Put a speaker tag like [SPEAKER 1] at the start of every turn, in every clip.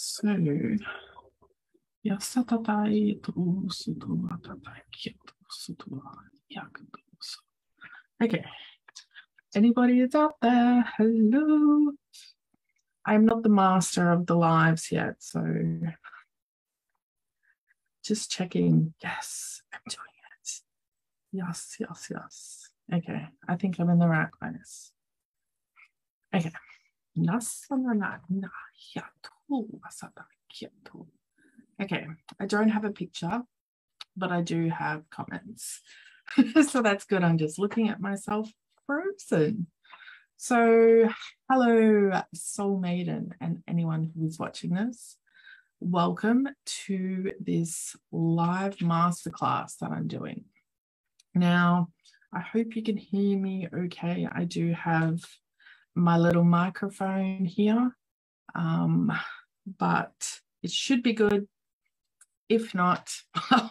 [SPEAKER 1] So, yasatatai to sutuatatai kyoto sutua yakuto. Okay. Anybody is out there? Hello. I'm not the master of the lives yet, so just checking. Yes, I'm doing it. Yes, yes, yes. Okay, I think I'm in the right place. Okay. Okay, I don't have a picture, but I do have comments. So that's good. I'm just looking at myself frozen. So hello, Soul Maiden, and anyone who is watching this. Welcome to this live masterclass that I'm doing. Now, I hope you can hear me okay. I do have my little microphone here, but it should be good. If not,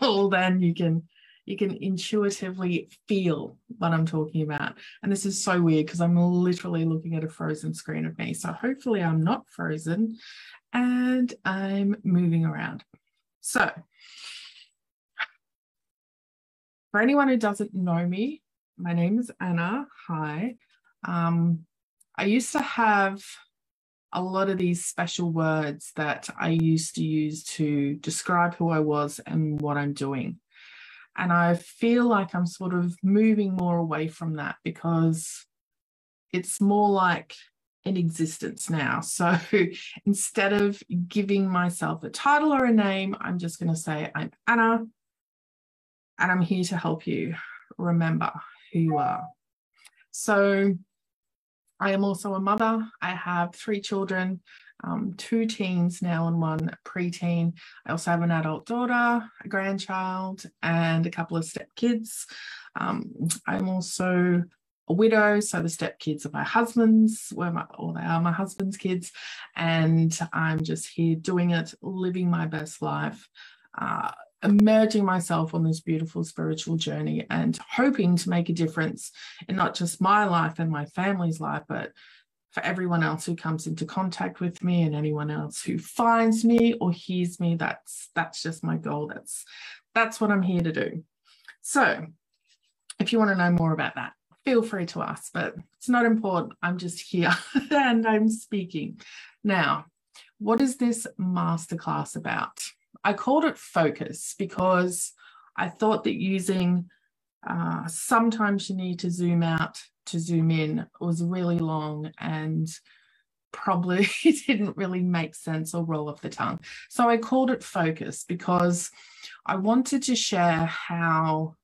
[SPEAKER 1] well, then you can intuitively feel what I'm talking about. And this is so weird because I'm literally looking at a frozen screen of me. So hopefully I'm not frozen and I'm moving around. So for anyone who doesn't know me, my name is Anna. Hi. I used to have a lot of these special words that I used to use to describe who I was and what I'm doing. And I feel like I'm sort of moving more away from that because it's more like an existence now. So instead of giving myself a title or a name, I'm just going to say I'm Anna, and I'm here to help you remember who you are. So I am also a mother. I have 3 children, 2 teens now and 1 preteen. I also have an adult daughter, a grandchild, and a couple of stepkids. I'm also a widow, so the stepkids are my husband's, they are my husband's kids, and I'm just here doing it, living my best life, immersing myself on this beautiful spiritual journey and hoping to make a difference in not just my life and my family's life, but for everyone else who comes into contact with me and anyone else who finds me or hears me. That's just my goal. That's what I'm here to do. So if you want to know more about that, feel free to ask, but it's not important. I'm just here and I'm speaking. Now, what is this masterclass about? I called it focus because I thought that using sometimes you need to zoom out to zoom in was really long and probably didn't really make sense or roll off the tongue. So I called it focus because I wanted to share how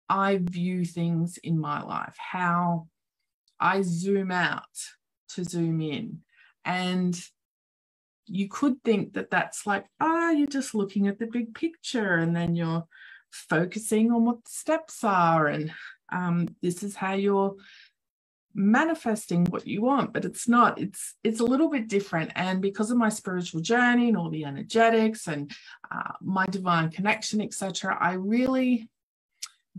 [SPEAKER 1] I view things in my life, how I zoom out to zoom in. And you could think that that's like, you're just looking at the big picture and then you're focusing on what the steps are. And this is how you're manifesting what you want, but it's not. It's a little bit different. And because of my spiritual journey and all the energetics and my divine connection, etc., I really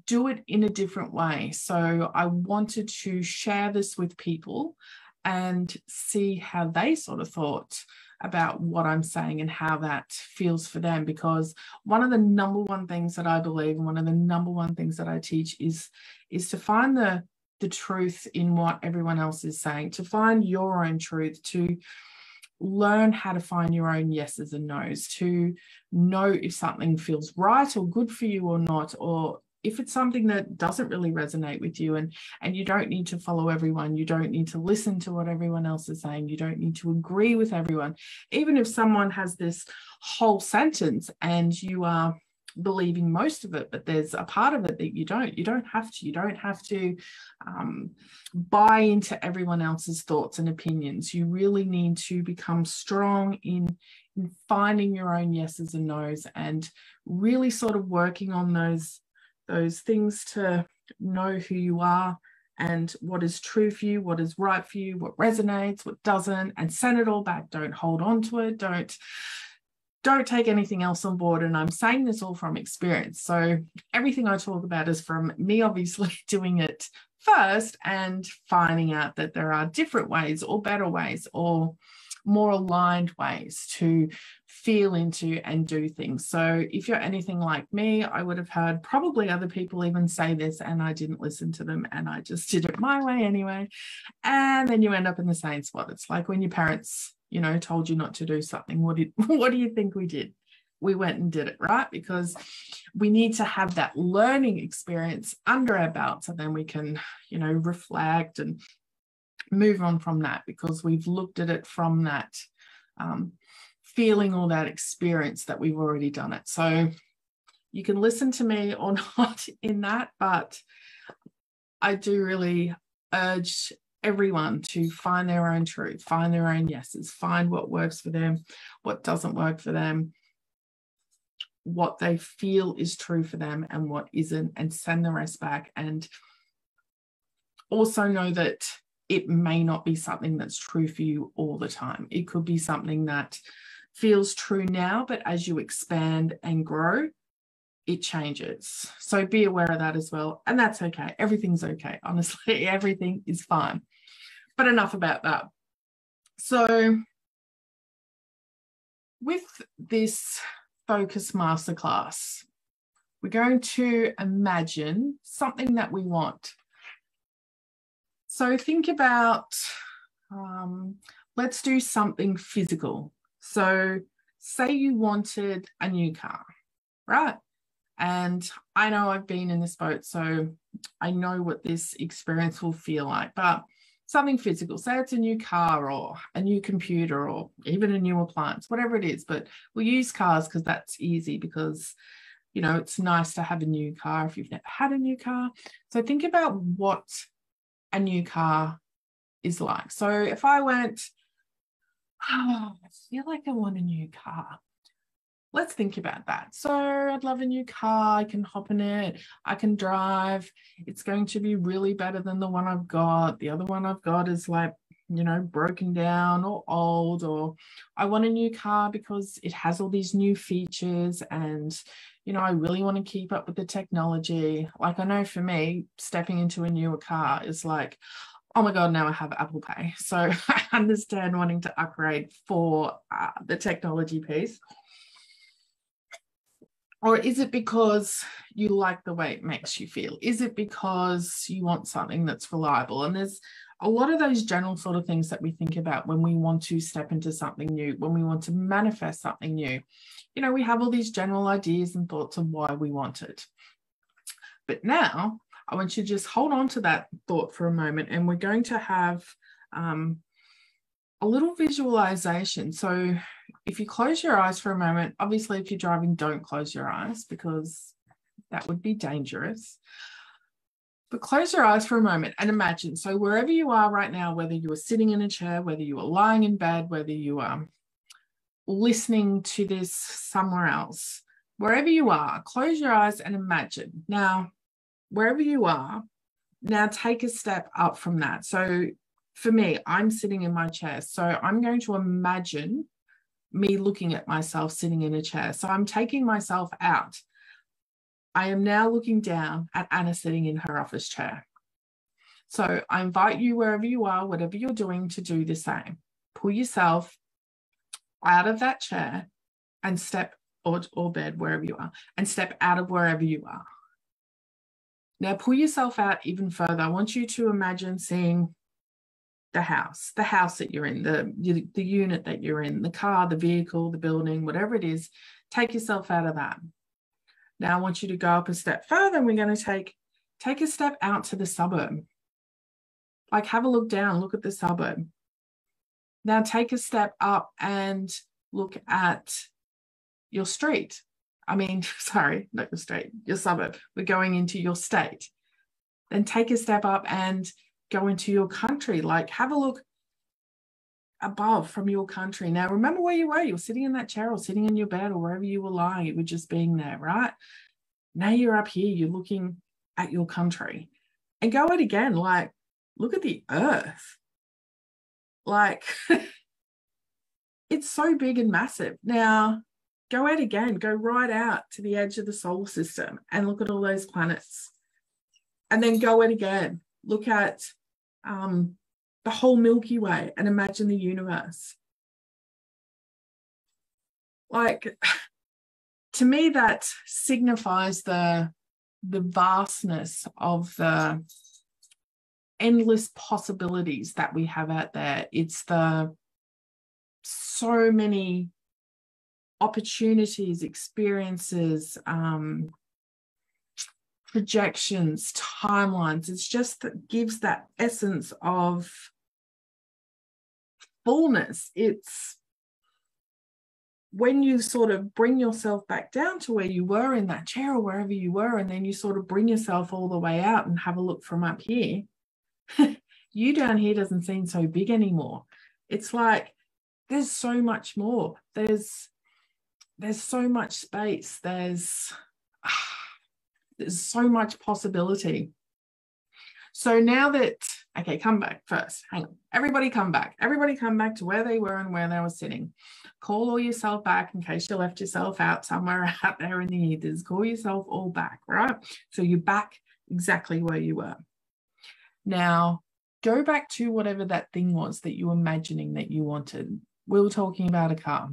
[SPEAKER 1] do it in a different way. So I wanted to share this with people and see how they sort of thought about what I'm saying and how that feels for them, because one of the number one things that I believe and one of the number one things that I teach is to find the truth in what everyone else is saying, to find your own truth, to learn how to find your own yeses and nos, to know if something feels right or good for you or not, or if it's something that doesn't really resonate with you. And you don't need to follow everyone. You don't need to listen to what everyone else is saying. You don't need to agree with everyone. Even if someone has this whole sentence and you are believing most of it, but there's a part of it that you don't have to buy into everyone else's thoughts and opinions. You really need to become strong in finding your own yeses and nos and really sort of working on those things to know who you are and what is true for you, what is right for you, what resonates, what doesn't, and send it all back. Don't hold on to it. Don't take anything else on board. And I'm saying this all from experience. So everything I talk about is from me obviously doing it first and finding out that there are different ways or better ways or more aligned ways to feel into and do things. So if you're anything like me, I would have heard probably other people even say this, and I didn't listen to them, and I just did it my way anyway. And then you end up in the same spot. It's like when your parents, you know, told you not to do something. What do you think we did? We went and did it, right? Because we need to have that learning experience under our belt, so then we can, you know, reflect and move on from that, because we've looked at it from that feeling or that experience that we've already done it. So you can listen to me or not in that, but I do really urge everyone to find their own truth, find their own yeses, find what works for them, what doesn't work for them, what they feel is true for them and what isn't, and send the rest back. And also know that it may not be something that's true for you all the time. It could be something that feels true now, but as you expand and grow, it changes. So be aware of that as well. And that's okay. Everything's okay. Honestly, everything is fine. But enough about that. So with this focus masterclass, we're going to imagine something that we want. So think about, let's do something physical. So say you wanted a new car, right? And I know I've been in this boat, so I know what this experience will feel like, but something physical, say it's a new car or a new computer or even a new appliance, whatever it is, but we'll use cars because that's easy, because, you know, it's nice to have a new car if you've never had a new car. So think about what a new car is like. So if I went, I feel like I want a new car. Let's think about that. So I'd love a new car. I can hop in it. I can drive. It's going to be really better than the one I've got. The other one I've got is like, you know, broken down or old. Or I want a new car because it has all these new features and, you know, I really want to keep up with the technology. Like I know for me, stepping into a newer car is like, oh my God, now I have Apple Pay. So I understand wanting to upgrade for the technology piece. Or is it because you like the way it makes you feel? Is it because you want something that's reliable? And there's a lot of those general sort of things that we think about when we want to step into something new, when we want to manifest something new. You know, we have all these general ideas and thoughts of why we want it. But now I want you to just hold on to that thought for a moment, and we're going to have a little visualization. So if you close your eyes for a moment, obviously if you're driving, don't close your eyes because that would be dangerous. But close your eyes for a moment and imagine. So wherever you are right now, whether you are sitting in a chair, whether you are lying in bed, whether you are listening to this somewhere else, wherever you are, close your eyes and imagine. Now, wherever you are, now take a step up from that. So for me, I'm sitting in my chair. So I'm going to imagine me looking at myself sitting in a chair. So I'm taking myself out. I am now looking down at Anna sitting in her office chair. So I invite you, wherever you are, whatever you're doing, to do the same. Pull yourself out of that chair and step, or bed, wherever you are, and step out of wherever you are. Now pull yourself out even further. I want you to imagine seeing the house that you're in, the unit that you're in, the car, the vehicle, the building, whatever it is. Take yourself out of that. Now I want you to go up a step further, and we're going to take a step out to the suburb. Like have a look down, look at the suburb. Now take a step up and look at your street. Sorry, not your street, your suburb. We're going into your state. Then take a step up and go into your country. Like have a look above from your country. Now remember where you were. You were sitting in that chair or sitting in your bed or wherever you were lying. You were just being there, right? Now you're up here. You're looking at your country. And go it again. Like look at the earth. Like it's so big and massive. Now go out again. Go right out to the edge of the solar system and look at all those planets. And then go it again. Look at the whole Milky Way and imagine the universe. Like, to me, that signifies the vastness of the endless possibilities that we have out there. It's the so many opportunities, experiences, projections, timelines. It's just that gives that essence of fullness. It's when you sort of bring yourself back down to where you were in that chair or wherever you were, and then you sort of bring yourself all the way out and have a look from up here, you down here doesn't seem so big anymore. It's like there's so much more. There's so much space. There's so much possibility. So now that, okay, come back first. Hang on. Everybody come back. Everybody come back to where they were and where they were sitting. Call all yourself back in case you left yourself out somewhere out there in the ethers. Call yourself all back, right? So you're back exactly where you were. Now, go back to whatever that thing was that you were imagining that you wanted. We were talking about a car.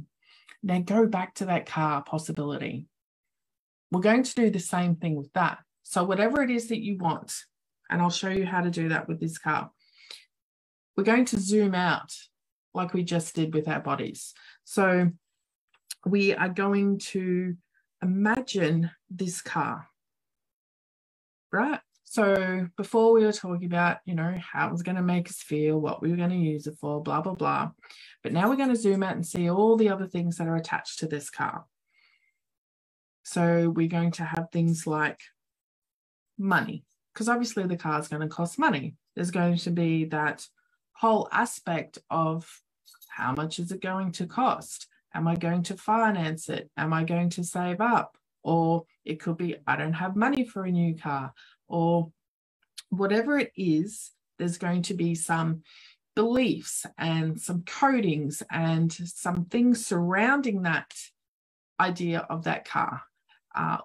[SPEAKER 1] Now go back to that car possibility. We're going to do the same thing with that. So whatever it is that you want, and I'll show you how to do that with this car, we're going to zoom out like we just did with our bodies. So we are going to imagine this car, right? So before we were talking about, you know, how it was going to make us feel, what we were going to use it for, blah, blah, blah. But now we're going to zoom out and see all the other things that are attached to this car. So we're going to have things like money, because obviously the car is going to cost money. There's going to be that whole aspect of how much is it going to cost? Am I going to finance it? Am I going to save up? Or it could be, I don't have money for a new car, or whatever it is. There's going to be some beliefs and some codings and some things surrounding that idea of that car.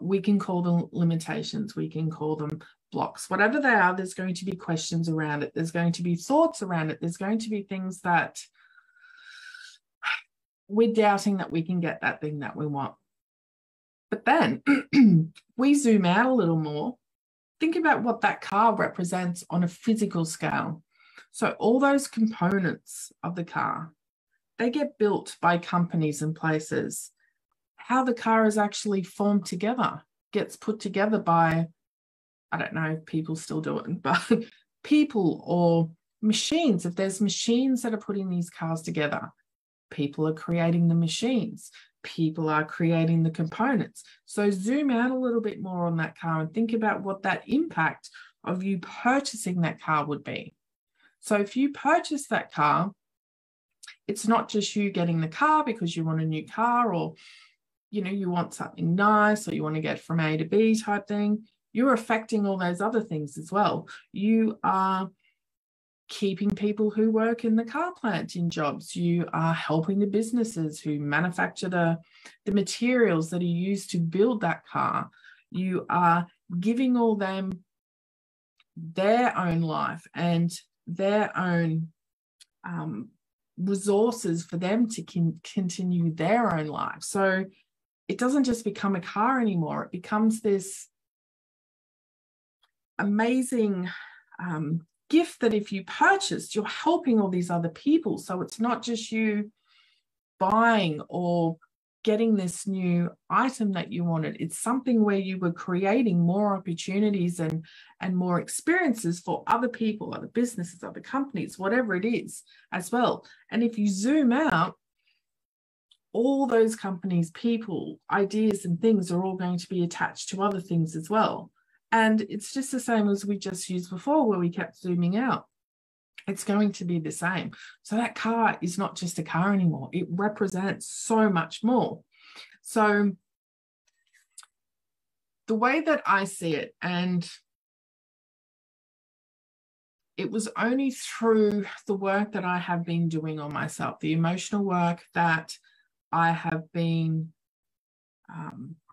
[SPEAKER 1] We can call them limitations. We can call them blocks. Whatever they are, there's going to be questions around it. There's going to be thoughts around it. There's going to be things that we're doubting that we can get that thing that we want. But then we zoom out a little more. Think about what that car represents on a physical scale. So all those components of the car, they get built by companies and places. How the car is actually formed together gets put together by, I don't know if people still do it, but people or machines. If there's machines that are putting these cars together, people are creating the machines. People are creating the components. So zoom out a little bit more on that car and think about what that impact of you purchasing that car would be. So if you purchase that car, it's not just you getting the car because you want a new car, or you know, you want something nice, or you want to get from A to B type thing. You're affecting all those other things as well. You are keeping people who work in the car plant in jobs. You are helping the businesses who manufacture the materials that are used to build that car. You are giving all them their own life and their own resources for them to continue their own life. So it doesn't just become a car anymore. It becomes this amazing gift that if you purchased, you're helping all these other people. So it's not just you buying or getting this new item that you wanted. It's something where you were creating more opportunities and more experiences for other people, other businesses, other companies, whatever it is as well. And if you zoom out, all those companies, people, ideas and things are all going to be attached to other things as well. And it's just the same as we just used before, where we kept zooming out. It's going to be the same. So that car is not just a car anymore. It represents so much more. So the way that I see it, and it was only through the work that I have been doing on myself, the emotional work that I have been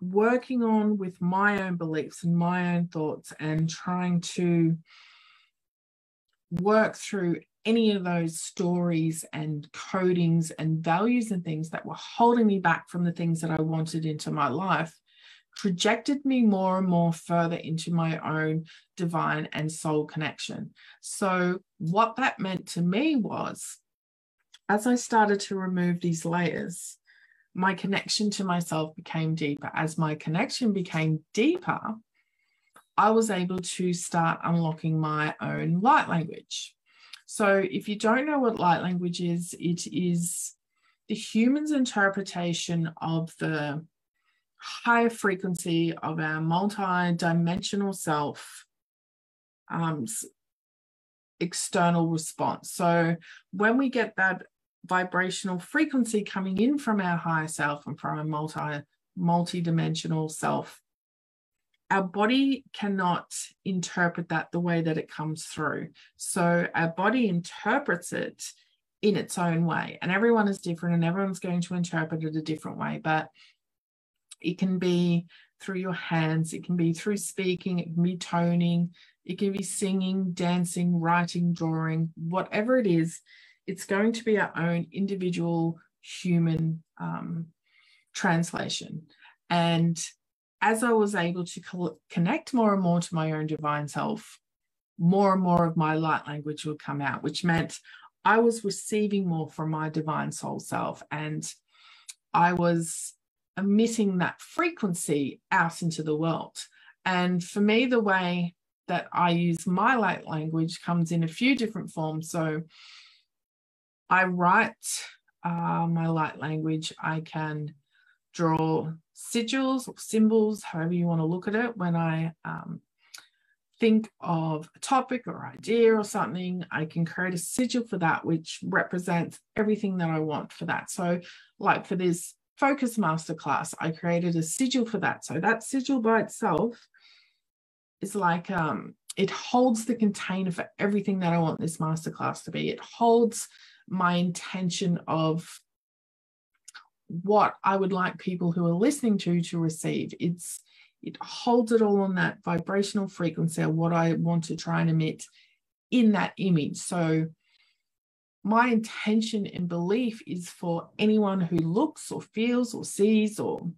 [SPEAKER 1] working on with my own beliefs and my own thoughts, and trying to work through any of those stories and codings and values and things that were holding me back from the things that I wanted into my life projected me more and more further into my own divine and soul connection. So what that meant to me was, as I started to remove these layers, my connection to myself became deeper. As my connection became deeper, I was able to start unlocking my own light language. So if you don't know what light language is, it is the human's interpretation of the higher frequency of our multi-dimensional self external response. So when we get that vibrational frequency coming in from our higher self and from our multi-dimensional self, our body cannot interpret that the way that it comes through. So our body interprets it in its own way, and everyone is different and everyone's going to interpret it a different way. But it can be through your hands, it can be through speaking, it can be toning, it can be singing, dancing, writing, drawing, whatever it is, it's going to be our own individual human translation. And as I was able to connect more and more to my own divine self, more and more of my light language would come out, which meant I was receiving more from my divine soul self, and I was emitting that frequency out into the world. And for me, the way that I use my light language comes in a few different forms. So I write my light language. I can draw sigils or symbols, however you want to look at it. When I think of a topic or idea or something, I can create a sigil for that, which represents everything that I want for that. So like for this focus masterclass, I created a sigil for that. So that sigil by itself is like, it holds the container for everything that I want this masterclass to be. It holds my intention of what I would like people who are listening to receive. It holds it all on that vibrational frequency of what I want to try and emit in that image. So my intention and belief is for anyone who looks or feels or sees or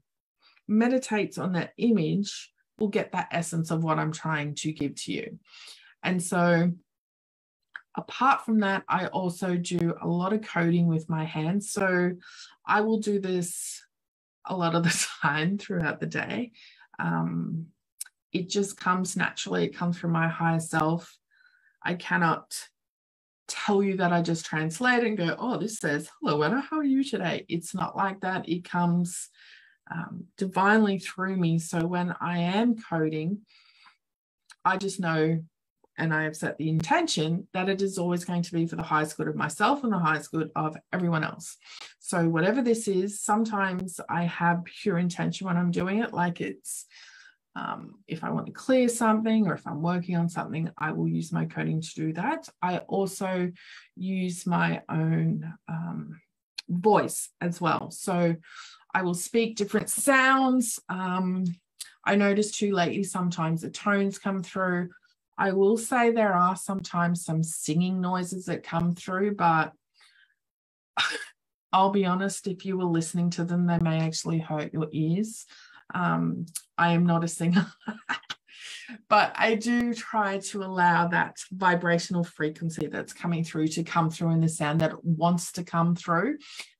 [SPEAKER 1] meditates on that image will get that essence of what I'm trying to give to you. And so apart from that, I also do a lot of coding with my hands. So I will do this a lot of the time throughout the day. It just comes naturally. It comes from my higher self. I cannot tell you that I just translate and go, oh, this says, hello, Anna, how are you today? It's not like that. It comes divinely through me. So when I am coding, I just know, and I have set the intention that it is always going to be for the highest good of myself and the highest good of everyone else. So whatever this is, sometimes I have pure intention when I'm doing it, like it's, if I want to clear something or if I'm working on something, I will use my coding to do that. I also use my own voice as well. So I will speak different sounds. I notice too lately, sometimes the tones come through. I will say there are sometimes some singing noises that come through, but I'll be honest, if you were listening to them, they may actually hurt your ears. I am not a singer, but I do try to allow that vibrational frequency that's coming through to come through in the sound that it wants to come through.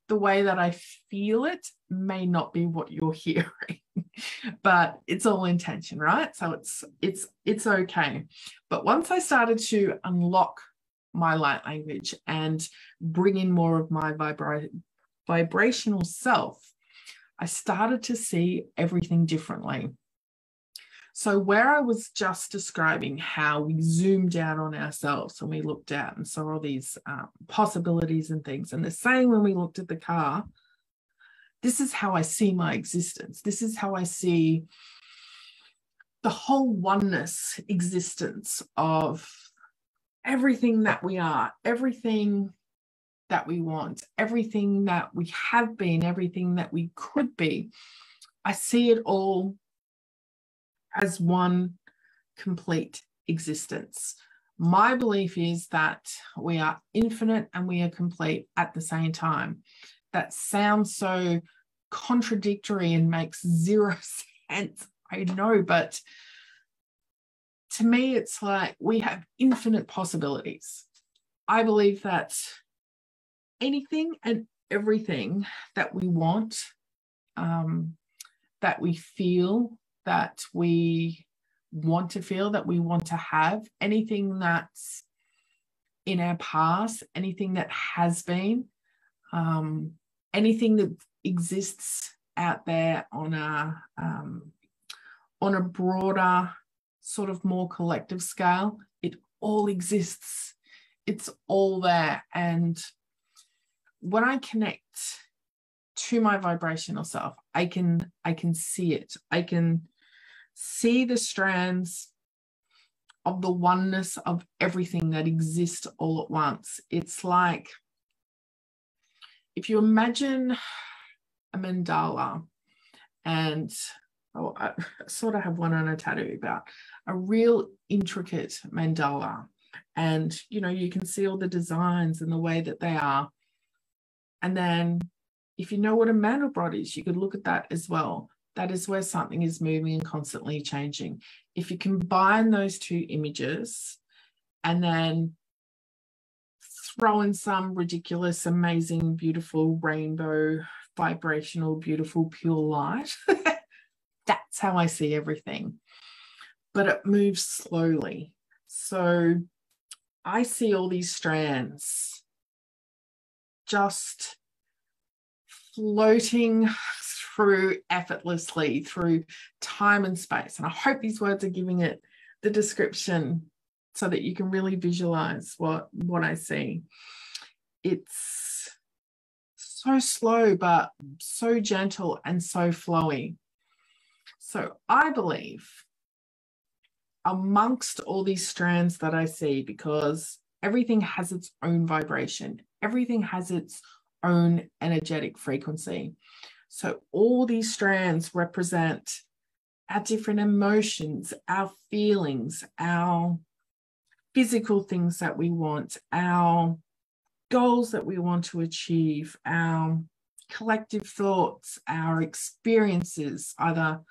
[SPEAKER 1] The way that I feel it may not be what you're hearing, but it's all intention, right? So it's okay. But once I started to unlock my light language and bring in more of my vibrational self, I started to see everything differently. So where I was just describing how we zoomed out on ourselves and we looked out and saw all these possibilities and things, and the same when we looked at the car, this is how I see my existence. This is how I see the whole oneness existence of everything that we are, everything that we want, everything that we have been, everything that we could be. I see it all as one complete existence. My belief is that we are infinite and we are complete at the same time. That sounds so contradictory and makes zero sense. I know, but to me, it's like we have infinite possibilities. I believe that anything and everything that we want, that we feel, that we want to feel, that we want to have, anything that's in our past, anything that has been, anything that exists out there on a broader, sort of more collective scale, it all exists. It's all there. And when I connect to my vibrational self, I can see it. I can see the strands of the oneness of everything that exists all at once. It's like if you imagine a mandala, and I sort of have one on a tattoo about a real intricate mandala, and you can see all the designs and the way that they are. And then if you know what a Mandelbrot is, you could look at that as well. That is where something is moving and constantly changing. If you combine those two images and then throw in some ridiculous, amazing, beautiful, rainbow, vibrational, beautiful, pure light, that's how I see everything. But it moves slowly. So I see all these strands just floating through effortlessly through time and space. And I hope these words are giving it the description so that you can really visualize what I see. It's so slow, but so gentle and so flowy. So I believe amongst all these strands that I see, because everything has its own vibration, everything has its own energetic frequency. So all these strands represent our different emotions, our feelings, our physical things that we want, our goals that we want to achieve, our collective thoughts, our experiences, either,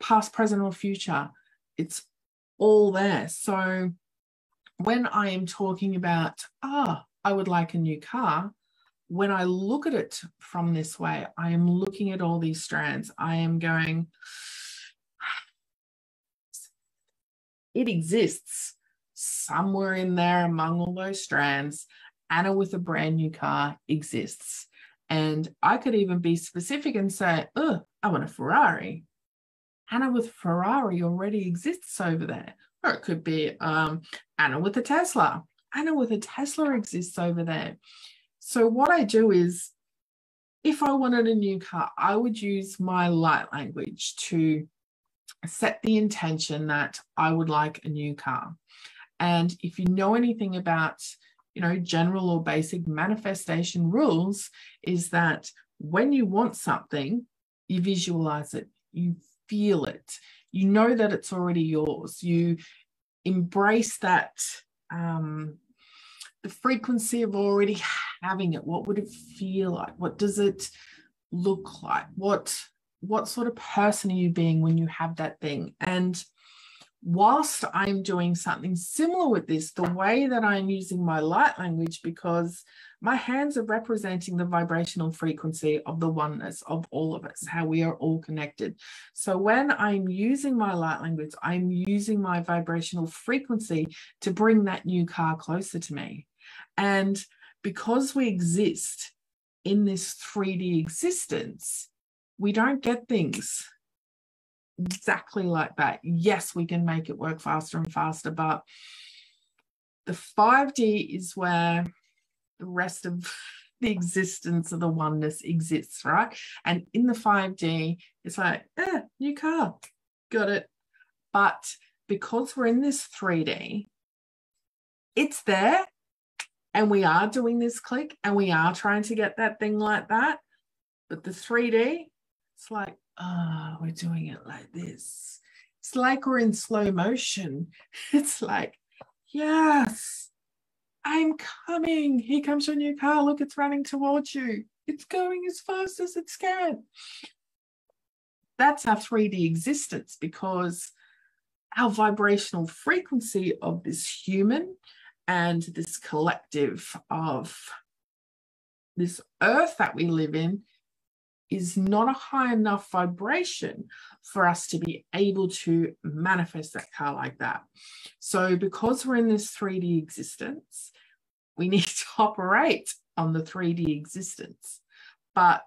[SPEAKER 1] past, present, or future. It's all there. So when I am talking about, I would like a new car, when I look at it from this way, I am looking at all these strands. I am going, it exists somewhere in there among all those strands. Anna with a brand new car exists. And I could even be specific and say, I want a Ferrari. Anna with Ferrari already exists over there. Or it could be Anna with a Tesla. Anna with a Tesla exists over there. So what I do is, if I wanted a new car, I would use my light language to set the intention that I would like a new car. And if you know anything about, general or basic manifestation rules, is that when you want something, you visualize it, you feel it, you know that it's already yours, you embrace that, the frequency of already having it. What would it feel like? What does it look like? What sort of person are you being when you have that thing? And whilst I'm doing something similar with this, the way that I'm using my light language, because my hands are representing the vibrational frequency of the oneness of all of us, how we are all connected. So when I'm using my light language, I'm using my vibrational frequency to bring that new car closer to me. And because we exist in this 3D existence, we don't get things exactly like that. Yes, we can make it work faster and faster, but the 5D is where the rest of the existence of the oneness exists, right? And in the 5D, it's like, new car, got it. But because we're in this 3D, it's there, and we are doing this click, and we are trying to get that thing like that. But the 3D, it's like, we're doing it like this. It's like we're in slow motion. It's like, Yes, I'm coming. Here comes your new car. Look, it's running towards you. It's going as fast as it can. That's our 3D existence, because our vibrational frequency of this human and this collective of this earth that we live in is not a high enough vibration for us to be able to manifest that car like that. So because we're in this 3D existence, we need to operate on the 3D existence. But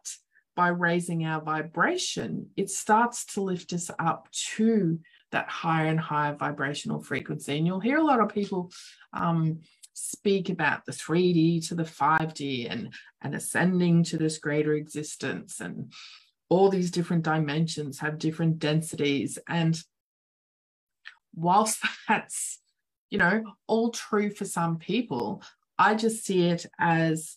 [SPEAKER 1] by raising our vibration, it starts to lift us up to that higher and higher vibrational frequency. And you'll hear a lot of people speak about the 3D to the 5D and ascending to this greater existence, and all these different dimensions have different densities. And whilst that's, you know, all true for some people, I just see it as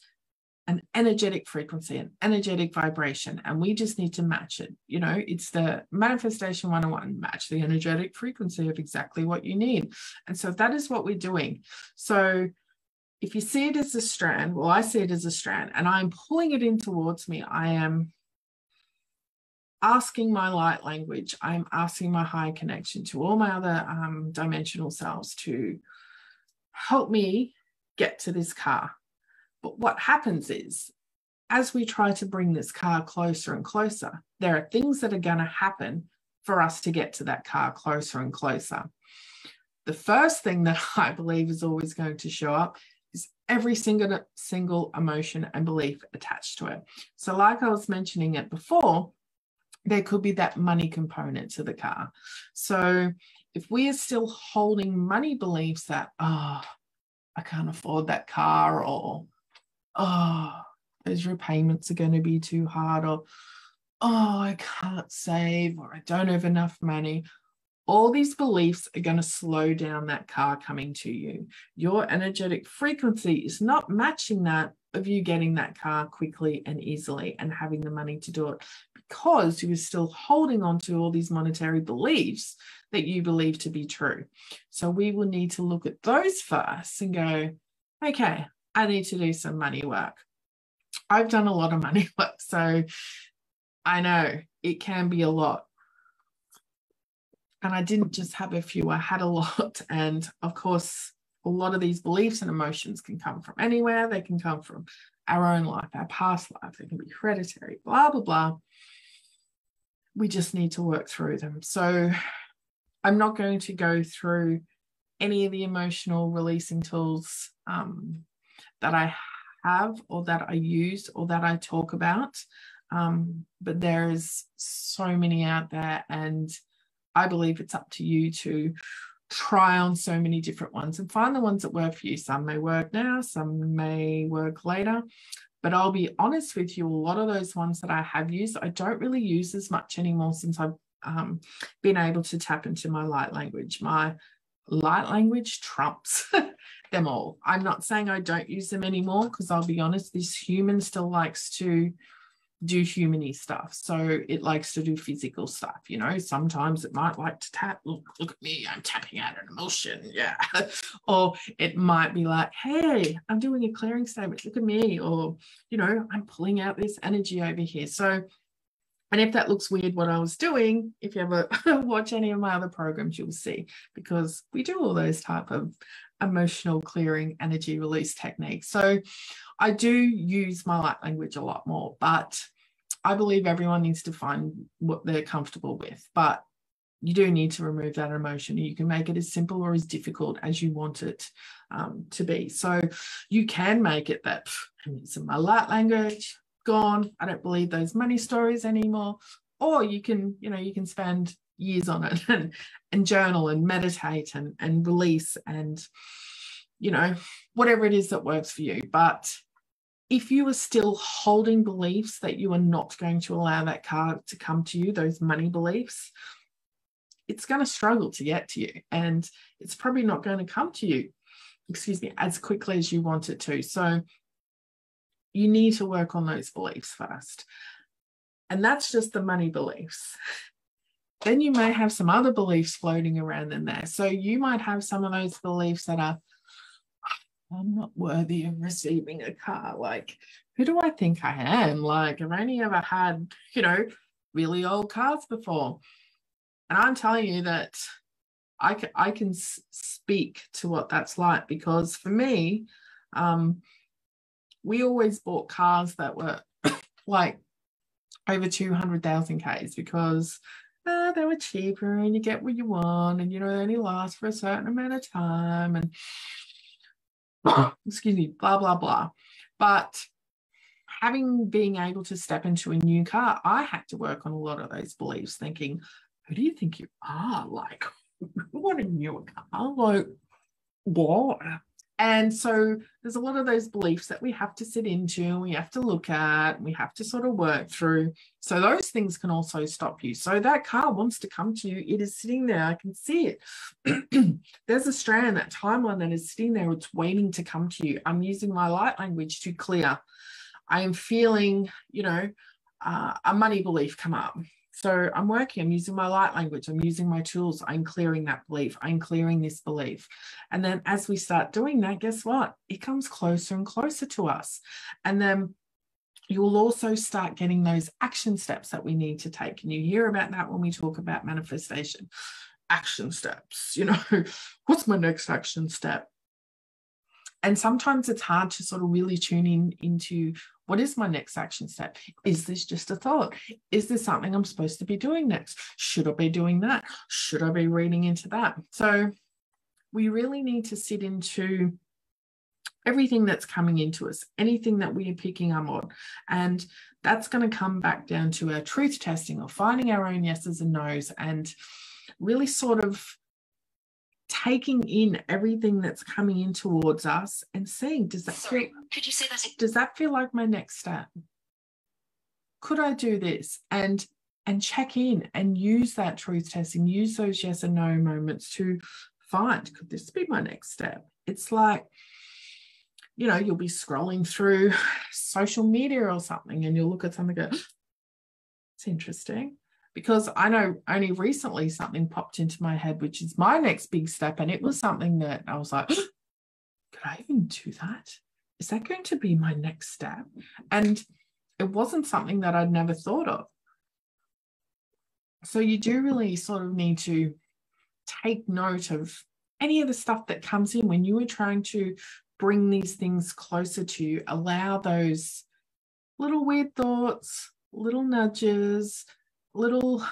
[SPEAKER 1] an energetic frequency, an energetic vibration, and we just need to match it. You know, it's the manifestation 101, match the energetic frequency of exactly what you need. And so that is what we're doing. So if you see it as a strand, well, I see it as a strand, and I'm pulling it in towards me. I am asking my light language. I'm asking my high connection to all my other dimensional selves to help me get to this car. But what happens is, as we try to bring this car closer and closer, there are things that are going to happen for us to get to that car closer and closer. The first thing that I believe is always going to show up is every single emotion and belief attached to it. So like I was mentioning it before, there could be that money component to the car. So if we are still holding money beliefs that, oh, I can't afford that car, or oh, those repayments are going to be too hard, or oh, I can't save, or I don't have enough money. All these beliefs are going to slow down that car coming to you. Your energetic frequency is not matching that of you getting that car quickly and easily and having the money to do it, because you're still holding on to all these monetary beliefs that you believe to be true. So we will need to look at those first and go, okay, I need to do some money work. I've done a lot of money work, so I know it can be a lot. And I didn't just have a few, I had a lot. And of course, a lot of these beliefs and emotions can come from anywhere. They can come from our own life, our past life. They can be hereditary, blah, blah, blah. We just need to work through them. So I'm not going to go through any of the emotional releasing tools that I have, or that I use, or that I talk about. But there is so many out there, and I believe it's up to you to try on so many different ones and find the ones that work for you. Some may work now, some may work later. But I'll be honest with you, a lot of those ones that I have used, I don't really use as much anymore since I've been able to tap into my light language. My light language trumps them all. I'm not saying I don't use them anymore, because I'll be honest, this human still likes to do human-y stuff. So it likes to do physical stuff, you know. Sometimes it might like to tap, look at me, I'm tapping out an emotion, yeah. Or it might be like, hey, I'm doing a clearing statement, look at me. Or, you know, I'm pulling out this energy over here. So, and if that looks weird what I was doing, if you ever watch any of my other programs, you'll see, because we do all those type of emotional clearing energy release techniques. So I do use my light language a lot more, but I believe everyone needs to find what they're comfortable with. But you do need to remove that emotion. You can make it as simple or as difficult as you want it to be. So you can make it that I'm using my light language, gone, I don't believe those money stories anymore. Or you can, you know, you can spend years on it and journal and meditate and release and, you know, whatever it is that works for you. But if you are still holding beliefs that you are not going to allow that car to come to you, those money beliefs, it's going to struggle to get to you, and it's probably not going to come to you, as quickly as you want it to. So you need to work on those beliefs first. And that's just the money beliefs. then you may have some other beliefs floating around in there. So you might have some of those beliefs that are, I'm not worthy of receiving a car. Like, who do I think I am? Like, I've only ever had, really old cars before. And I'm telling you that I can speak to what that's like, because for me, we always bought cars that were like over 200,000 Ks, because they were cheaper and you get what you want, and they only last for a certain amount of time, and excuse me, blah blah blah. But being able to step into a new car, I had to work on a lot of those beliefs, thinking, who do you think you are? Like, what a new car? Like, what? And so there's a lot of those beliefs that we have to sit into, and we have to look at, and we have to sort of work through. So those things can also stop you. So that car wants to come to you. It is sitting there. I can see it. There's a strand, that timeline that is sitting there. It's waiting to come to you. I'm using my light language to clear. I am feeling, a money belief come up. So I'm using my light language, I'm using my tools, I'm clearing that belief, I'm clearing this belief. And then as we start doing that, guess what? It comes closer and closer to us. And then you will also start getting those action steps that we need to take. And you hear about that when we talk about manifestation. Action steps, what's my next action step? And sometimes it's hard to sort of really tune into, what is my next action step? Is this just a thought? Is this something I'm supposed to be doing next? Should I be doing that? Should I be reading into that? So we really need to sit into everything that's coming into us, anything that we are picking up on. And that's going to come back down to our truth testing, or finding our own yeses and nos, and really sort of taking in everything that's coming in towards us and seeing, does that feel like my next step? Could I do this? And check in and use that truth testing, use those yes and no moments to find, could this be my next step? It's like, you'll be scrolling through social media or something, and you'll look at something and go, it's interesting. Because I know only recently something popped into my head, which is my next big step. And it was something that I was like, could I even do that? Is that going to be my next step? And it wasn't something that I'd never thought of. So you do really sort of need to take note of any of the stuff that comes in when you are trying to bring these things closer to you. Allow those little weird thoughts, little nudges, little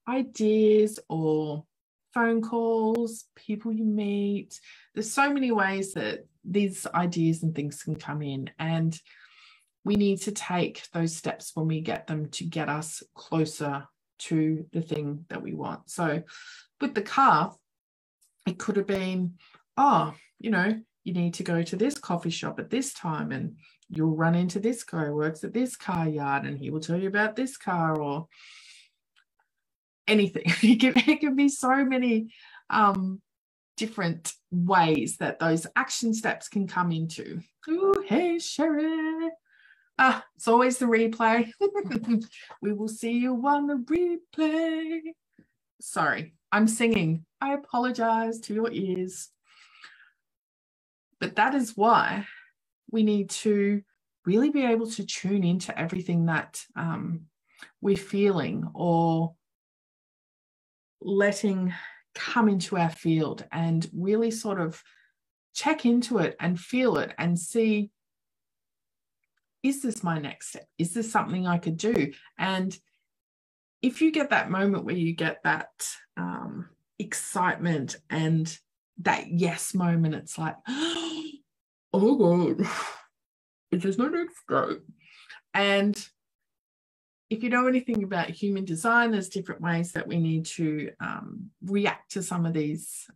[SPEAKER 1] ideas, or phone calls, people you meet. There's so many ways that these ideas and things can come in, and we need to take those steps when we get them to get us closer to the thing that we want. So with the car, it could have been, you need to go to this coffee shop at this time, and you'll run into this guy who works at this car yard, and he will tell you about this car, or anything. It can be so many different ways that those action steps can come into. Ooh, hey, Sherry. It's always the replay. We will see you on the replay. Sorry, I'm singing. I apologize to your ears. But that is why we need to really be able to tune into everything that we're feeling or letting come into our field, and really sort of check into it and feel it and see, is this my next step? Is this something I could do? And if you get that moment where you get that excitement and that yes moment, it's like, oh God, there's no next step. And if you know anything about human design, there's different ways that we need to react to some of these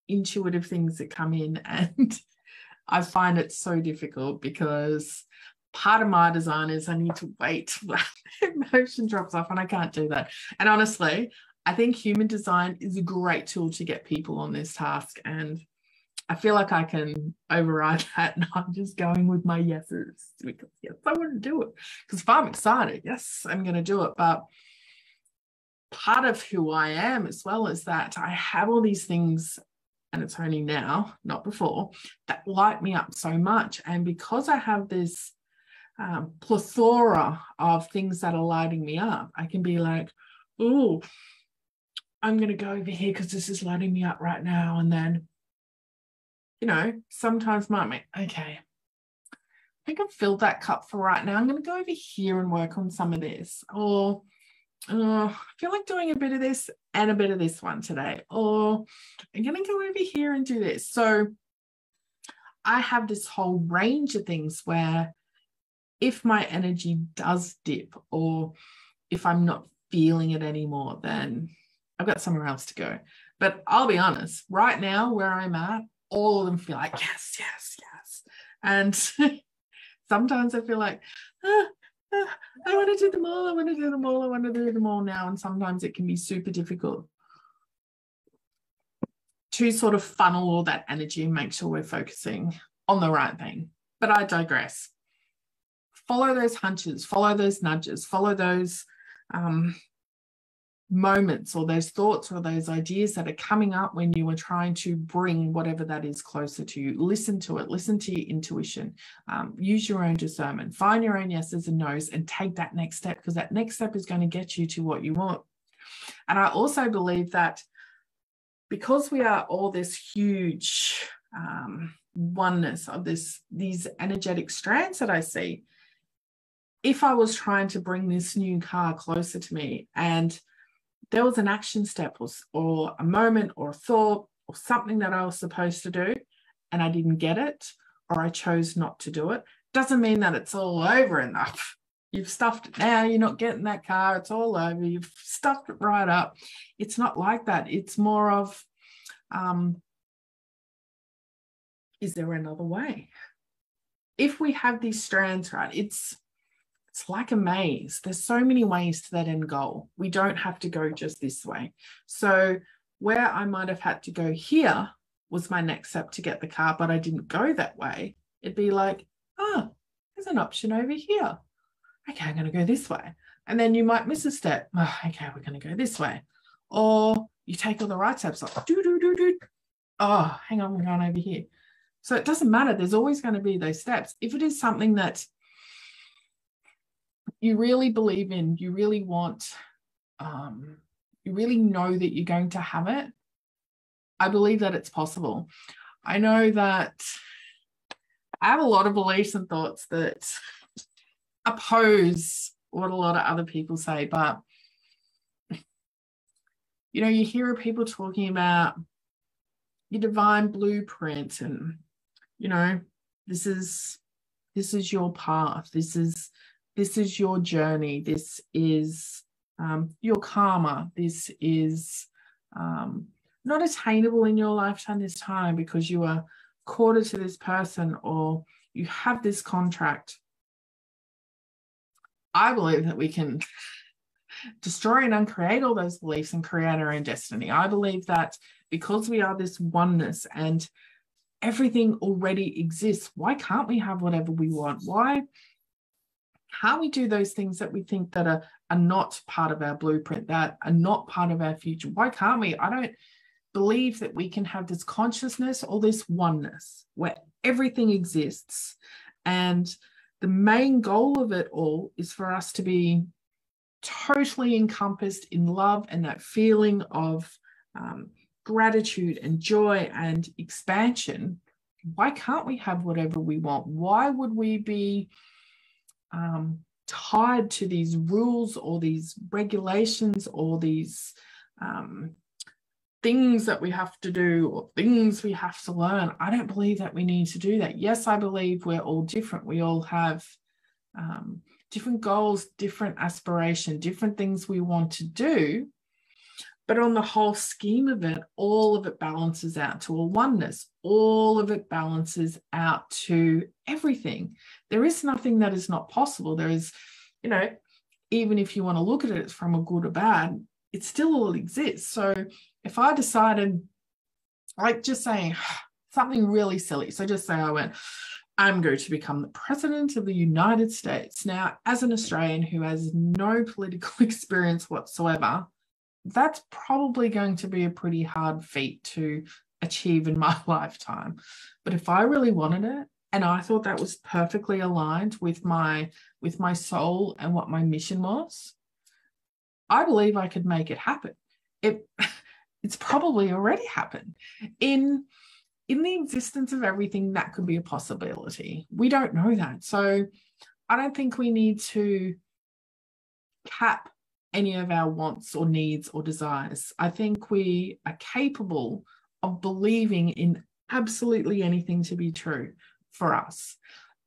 [SPEAKER 1] intuitive things that come in. And I find it so difficult, because part of my design is I need to wait till emotion drops off, and I can't do that. And honestly, I think human design is a great tool to get people on this task. And I feel like I can override that, and I'm just going with my yeses, because yes, I want to do it. Because if I'm excited, yes, I'm going to do it. But part of who I am, as well as that I have all these things, and it's only now, not before, that light me up so much. And because I have this plethora of things that are lighting me up, I can be like, oh, I'm going to go over here because this is lighting me up right now. And then, you know, sometimes might make, okay, I think I've filled that cup for right now. I'm going to go over here and work on some of this. Or I feel like doing a bit of this and a bit of this one today. Or I'm going to go over here and do this. So I have this whole range of things where if my energy does dip, or if I'm not feeling it anymore, then I've got somewhere else to go. But I'll be honest, right now where I'm at, all of them feel like, yes, yes, yes. And sometimes I feel like, I want to do them all. I want to do them all. I want to do them all now. And sometimes it can be super difficult to sort of funnel all that energy and make sure we're focusing on the right thing. But I digress. Follow those hunches, follow those nudges, follow those moments or those thoughts or those ideas that are coming up when you are trying to bring whatever that is closer to you. Listen to it, listen to your intuition, use your own discernment, find your own yeses and nos, and take that next step, because that next step is going to get you to what you want. And I also believe that because we are all this huge oneness of these energetic strands that I see, if I was trying to bring this new car closer to me and there was an action step or a moment or a thought or something that I was supposed to do and I didn't get it, or I chose not to do it, doesn't mean that it's all over enough. You've stuffed it now, you're not getting that car, it's all over, you've stuffed it right up. It's not like that. It's more of, is there another way? If we have these strands, right, it's like a maze. There's so many ways to that end goal. We don't have to go just this way. So where I might have had to go here was my next step to get the car, but I didn't go that way. It'd be like, oh, there's an option over here. Okay, I'm going to go this way. And then you might miss a step. Oh, okay, we're going to go this way. Or you take all the right steps, like, do. Oh, hang on, we're going over here. So it doesn't matter. There's always going to be those steps. If it is something that you really believe in, you really want, you really know that you're going to have it, I believe that it's possible. I know that I have a lot of beliefs and thoughts that oppose what a lot of other people say, but you know, you hear people talking about your divine blueprint and, you know, this is your path, this is your journey, this is your karma, this is not attainable in your lifetime this time because you are quarter to this person or you have this contract. I believe that we can destroy and uncreate all those beliefs and create our own destiny. I believe that because we are this oneness and everything already exists, why can't we have whatever we want? Why can't we do those things that we think that are not part of our blueprint, that are not part of our future? Why can't we? I don't believe that we can have this consciousness or this oneness where everything exists. And the main goal of it all is for us to be totally encompassed in love and that feeling of gratitude and joy and expansion. Why can't we have whatever we want? Why would we be tied to these rules or these regulations or these things that we have to do or things we have to learn? I don't believe that we need to do that. Yes, I believe we're all different. We all have different goals, different aspirations, different things we want to do. But on the whole scheme of it, all of it balances out to a oneness. All of it balances out to everything. There is nothing that is not possible. There is, you know, even if you want to look at it from a good or bad, it still all exists. So if I decided, like just saying something really silly, so just say I went, I'm going to become the president of the United States. Now, as an Australian who has no political experience whatsoever, that's probably going to be a pretty hard feat to achieve in my lifetime. But if I really wanted it, and I thought that was perfectly aligned with my soul and what my mission was, I believe I could make it happen. It's probably already happened. In the existence of everything, that could be a possibility. We don't know that. So I don't think we need to cap any of our wants or needs or desires. I think we are capable of believing in absolutely anything to be true for us.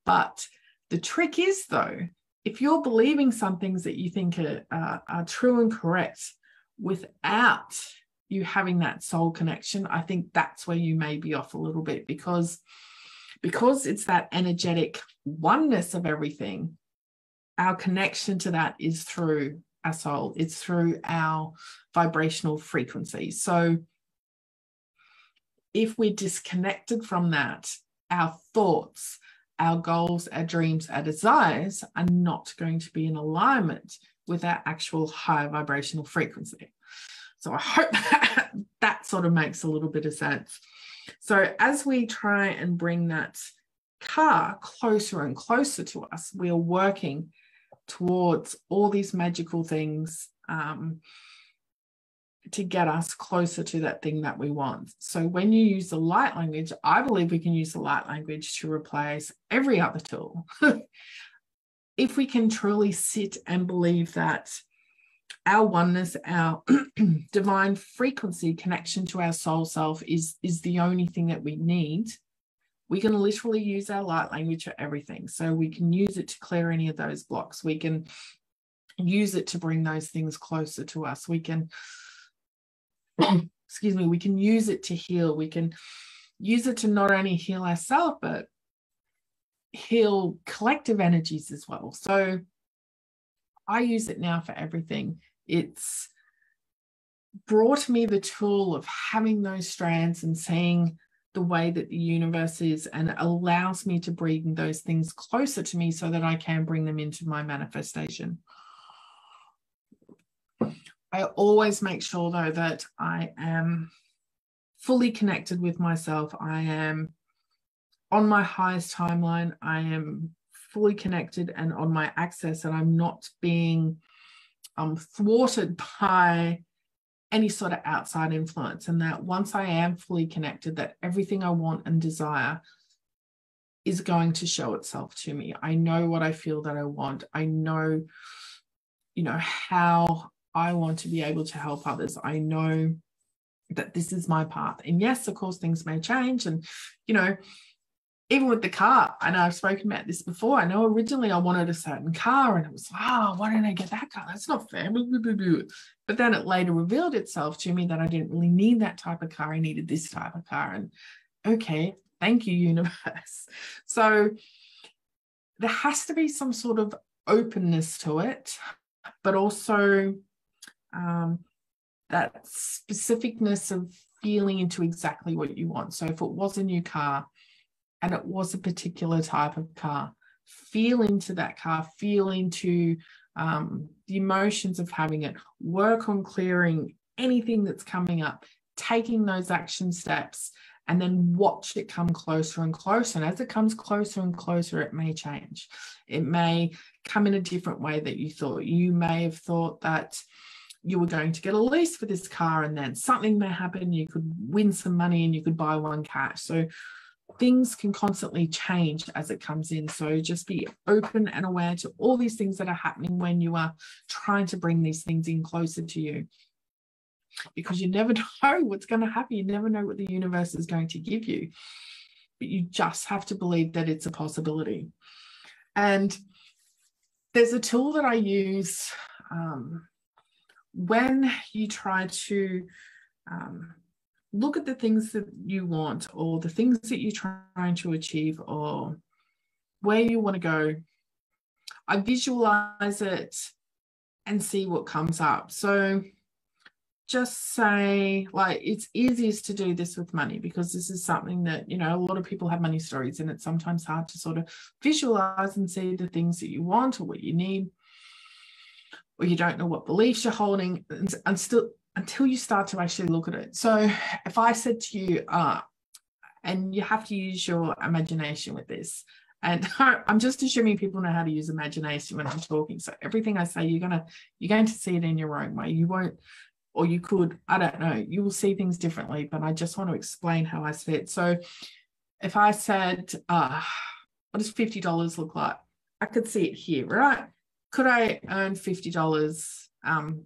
[SPEAKER 1] But the trick is, though, if you're believing some things that you think are true and correct without you having that soul connection, I think that's where you may be off a little bit, because it's that energetic oneness of everything. Our connection to that is through our soul. It's through our vibrational frequency. So if we're disconnected from that, our thoughts, our goals, our dreams, our desires are not going to be in alignment with our actual high vibrational frequency. So I hope that sort of makes a little bit of sense. So as we try and bring that car closer and closer to us, we are working towards all these magical things to get us closer to that thing that we want. So when you use the light language, I believe we can use the light language to replace every other tool. If we can truly sit and believe that our oneness, our divine frequency connection to our soul self is the only thing that we need, we can literally use our light language for everything. So we can use it to clear any of those blocks. We can use it to bring those things closer to us. We can, we can use it to heal. We can use it to not only heal ourselves, but heal collective energies as well. So I use it now for everything. It's brought me the tool of having those strands and seeing the way that the universe is, and it allows me to bring those things closer to me so that I can bring them into my manifestation. I always make sure, though, that I am fully connected with myself. I am on my highest timeline. I am fully connected and on my access, and I'm not being thwarted by any sort of outside influence. And that once I am fully connected, that everything I want and desire is going to show itself to me. I know what I feel that I want. I know, how I want to be able to help others. I know that this is my path. And yes, of course, things may change. And, even with the car, I know I've spoken about this before. I know originally I wanted a certain car, and it was, why didn't I get that car? That's not fair. But then it later revealed itself to me that I didn't really need that type of car. I needed this type of car. And okay, thank you, universe. So there has to be some sort of openness to it, but also that specificness of feeling into exactly what you want. So if it was a new car, and it was a particular type of car, feel into that car, feel into the emotions of having it, work on clearing anything that's coming up, taking those action steps, and then watch it come closer and closer. And as it comes closer and closer, it may change. It may come in a different way that you thought. You may have thought that you were going to get a lease for this car, and then something may happen. You could win some money and you could buy one cash. So things can constantly change as it comes in. So just be open and aware to all these things that are happening when you are trying to bring these things in closer to you, because you never know what's going to happen. You never know what the universe is going to give you, but you just have to believe that it's a possibility. And there's a tool that I use when you try to look at the things that you want, or the things that you're trying to achieve, or where you want to go. I visualize it and see what comes up. So just say, like, it's easiest to do this with money, because this is something that, a lot of people have money stories, and it's sometimes hard to sort of visualize and see the things that you want or what you need, or you don't know what beliefs you're holding, and still until you start to actually look at it. So if I said to you, and you have to use your imagination with this, and I'm just assuming people know how to use imagination when I'm talking. So everything I say, you're going to see it in your own way. You won't, or you could, I don't know, you will see things differently, but I just want to explain how I see it. So if I said, what does $50 look like? I could see it here, right? Could I earn $50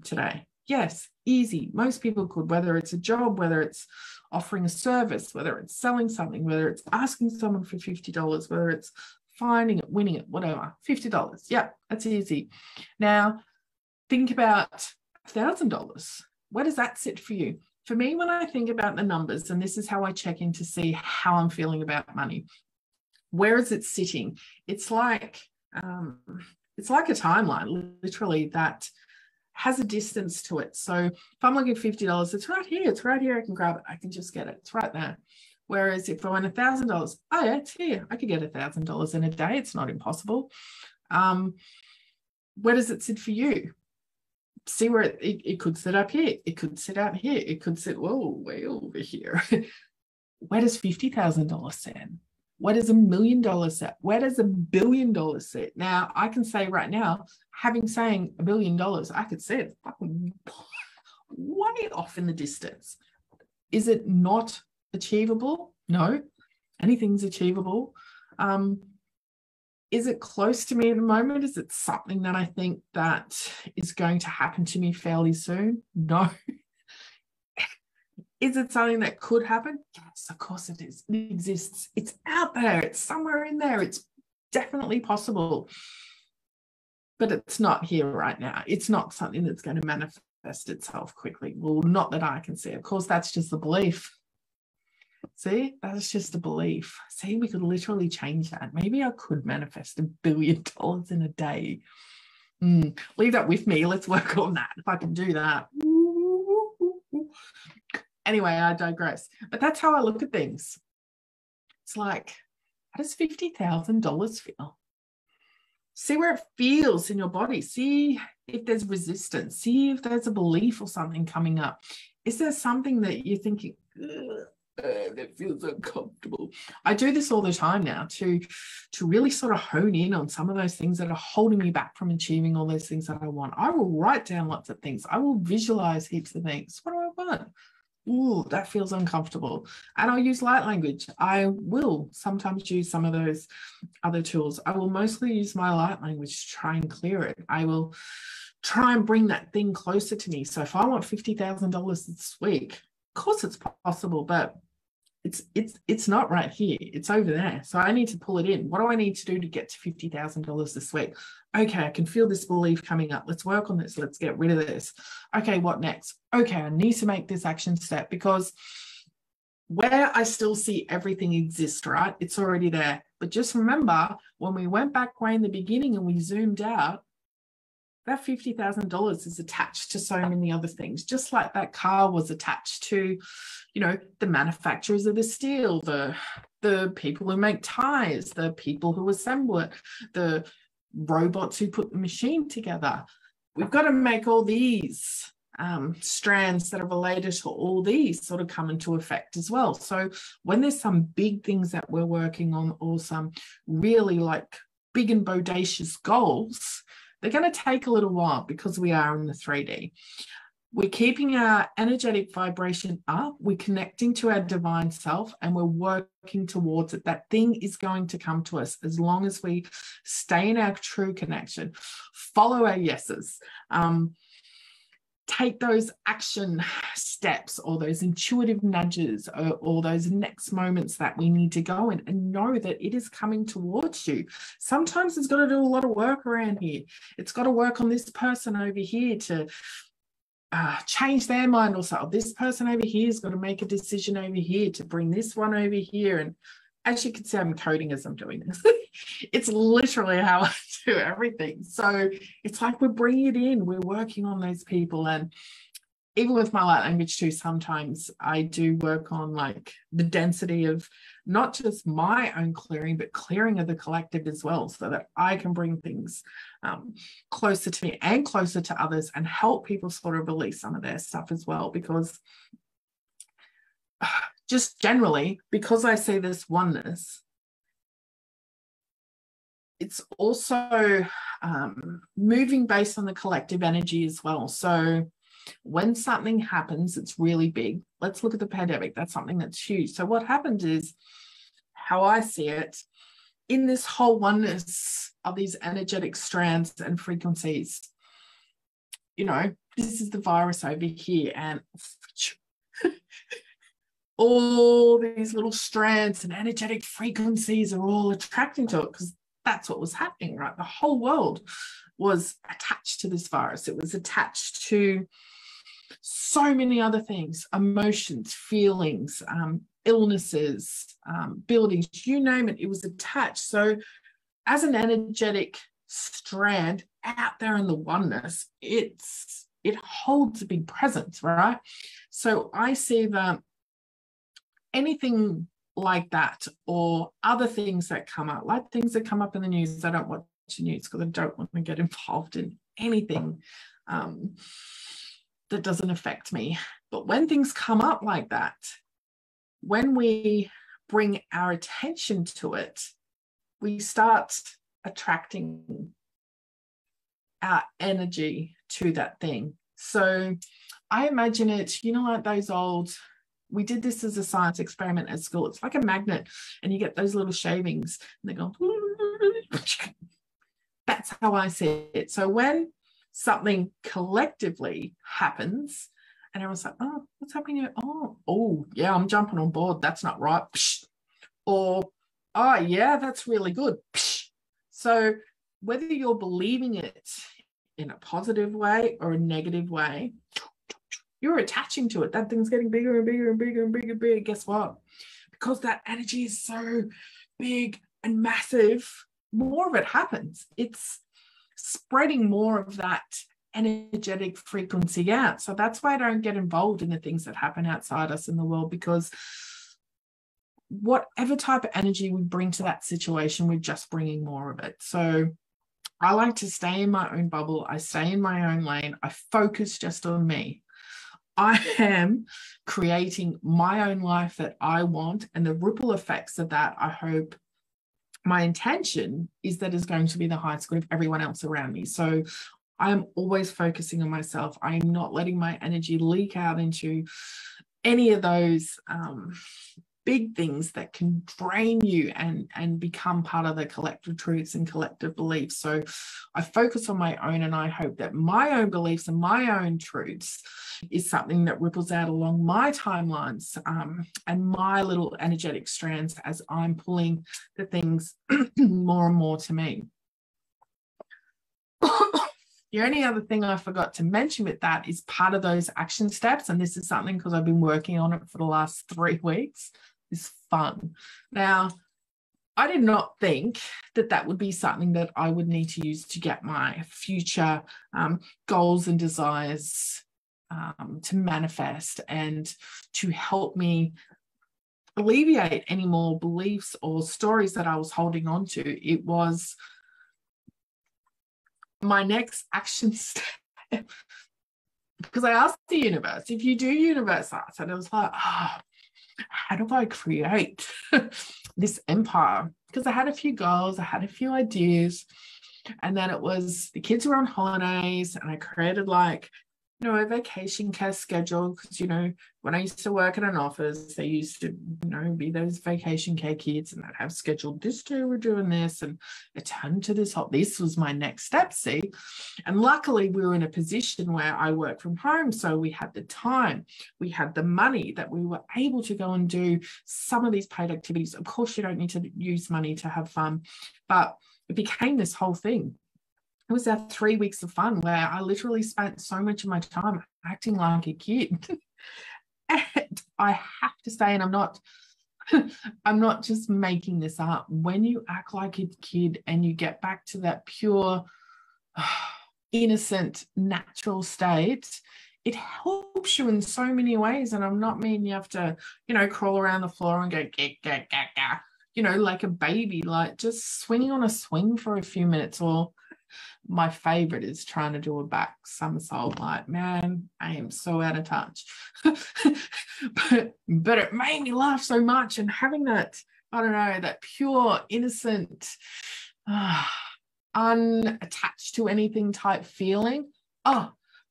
[SPEAKER 1] today? Yes, easy. Most people could, whether it's a job, whether it's offering a service, whether it's selling something, whether it's asking someone for $50, whether it's finding it, winning it, whatever. $50. Yeah, that's easy. Now, think about $1,000. Where does that sit for you? For me, when I think about the numbers, and this is how I check in to see how I'm feeling about money, where is it sitting? It's like a timeline, literally, that has a distance to it. So if I'm looking at $50, it's right here. It's right here. I can grab it. I can just get it. It's right there. Whereas if I went $1,000, oh yeah, it's here. I could get $1,000 in a day. It's not impossible. Where does it sit for you? See where it could sit up here. It could sit out here. It could sit, whoa, way over here. Where does $50,000 sit? Where does $1 million sit? Where does $1 billion sit? Now, I can say right now, having saying $1 billion, I could see it fucking way off in the distance. Is it not achievable? No, anything's achievable. Is it close to me at the moment? Is it something that I think that is going to happen to me fairly soon? No. Is it something that could happen? Yes, of course it is. It exists. It's out there. It's somewhere in there. It's definitely possible. But it's not here right now. It's not something that's going to manifest itself quickly. Well, not that I can see. Of course, that's just the belief. See, that's just a belief. See, we could literally change that. Maybe I could manifest $1 billion in a day. Leave that with me. Let's work on that. If I can do that. Anyway, I digress. But that's how I look at things. It's like, how does $50,000 feel? See where it feels in your body. See if there's resistance. See if there's a belief or something coming up. Is there something that you're thinking, that feels uncomfortable? I do this all the time now to really sort of hone in on some of those things that are holding me back from achieving all those things that I want. I will write down lots of things. I will visualize heaps of things. What do I want? Ooh, that feels uncomfortable. And I'll use light language. I will sometimes use some of those other tools. I will mostly use my light language to try and clear it. I will try and bring that thing closer to me. So if I want $50,000 this week, of course it's possible, but it's not right here. It's over there. So I need to pull it in. What do I need to do to get to $50,000 this week? Okay, I can feel this belief coming up. Let's work on this. Let's get rid of this. Okay, what next? Okay, I need to make this action step, because where I still see everything exist, right? It's already there. But just remember, when we went back way in the beginning and we zoomed out, that $50,000 is attached to so many other things, just like that car was attached to, the manufacturers of the steel, the people who make tires, the people who assemble it, the robots who put the machine together. We've got to make all these strands that are related to all these sort of come into effect as well. So when there's some big things that we're working on, or some really like big and bodacious goals, they're going to take a little while because we are in the 3D. We're keeping our energetic vibration up. We're connecting to our divine self, and we're working towards it. That thing is going to come to us as long as we stay in our true connection, follow our yeses, take those action steps, or those intuitive nudges, or those next moments that we need to go in, and know that it is coming towards you. Sometimes it's got to do a lot of work around here. It's got to work on this person over here to change their mind, or so this person over here has got to make a decision over here to bring this one over here. And as you can see, I'm coding as I'm doing this. It's literally how I do everything. So it's like we're bringing it in, we're working on those people, and even with my light language too, sometimes I do work on like the density of not just my own clearing, but clearing of the collective as well, so that I can bring things closer to me and closer to others and help people sort of release some of their stuff as well. Because just generally, because I see this oneness, it's also moving based on the collective energy as well. So when something happens, it's really big. Let's look at the pandemic. That's something that's huge. So what happened is, how I see it, in this whole oneness of these energetic strands and frequencies, you know, this is the virus over here, and all these little strands and energetic frequencies are all attracting to it, because that's what was happening, right? The whole world was attached to this virus. It was attached to so many other things, emotions, feelings, illnesses, buildings, you name it, it was attached. So as an energetic strand out there in the oneness, it holds a big presence, right? So I see that anything like that, or other things that come up, like things that come up in the news, I don't watch the news because I don't want to get involved in anything that doesn't affect me. But when things come up like that, when we bring our attention to it, we start attracting our energy to that thing. So I imagine it, you know, like those old, we did this as a science experiment at school. It's like a magnet, and you get those little shavings and they go, that's how I see it. So when something collectively happens and everyone's like, oh, what's happening here? Oh, yeah, I'm jumping on board. That's not right. Or, oh, yeah, that's really good. So whether you're believing it in a positive way or a negative way, you're attaching to it. That thing's getting bigger and bigger and bigger and bigger and bigger. Guess what? Because that energy is so big and massive, more of it happens. It's spreading more of that energetic frequency out. So that's why I don't get involved in the things that happen outside us in the world, because whatever type of energy we bring to that situation, we're just bringing more of it. So I like to stay in my own bubble. I stay in my own lane. I focus just on me. I am creating my own life that I want, and the ripple effects of that, I hope, my intention is that is going to be the highest good of everyone else around me. So I'm always focusing on myself. I'm not letting my energy leak out into any of those big things that can drain you and become part of the collective truths and collective beliefs. So I focus on my own, and I hope that my own beliefs and my own truths is something that ripples out along my timelines and my little energetic strands as I'm pulling the things more and more to me. The only other thing I forgot to mention with that is part of those action steps, and this is something because I've been working on it for the last 3 weeks, is fun. Now, I did not think that that would be something that I would need to use to get my future goals and desires to manifest and to help me alleviate any more beliefs or stories that I was holding on to. It was my next action step, because I asked the universe, if you do universe arts, and I was like, how do I create this empire? Because I had a few goals, I had a few ideas, and then it was the kids were on holidays, and I created like, you know, a vacation care schedule, because, you know, when I used to work in an office, they used to, you know, be those vacation care kids, and I'd have scheduled this day we're doing this, and it turned to this this was my next step, see? And luckily we were in a position where I work from home, so we had the time, we had the money that we were able to go and do some of these paid activities. Of course, you don't need to use money to have fun, but it became this whole thing. It was our 3 weeks of fun where I literally spent so much of my time acting like a kid. And I have to say, and I'm not just making this up, when you act like a kid and you get back to that pure, innocent, natural state, it helps you in so many ways. And I'm not mean you have to, crawl around the floor and go, like a baby, like just swinging on a swing for a few minutes. Or my favorite is trying to do a back somersault. Like, man, I am so out of touch. but it made me laugh so much. And having that, I don't know, that pure, innocent, unattached to anything type feeling,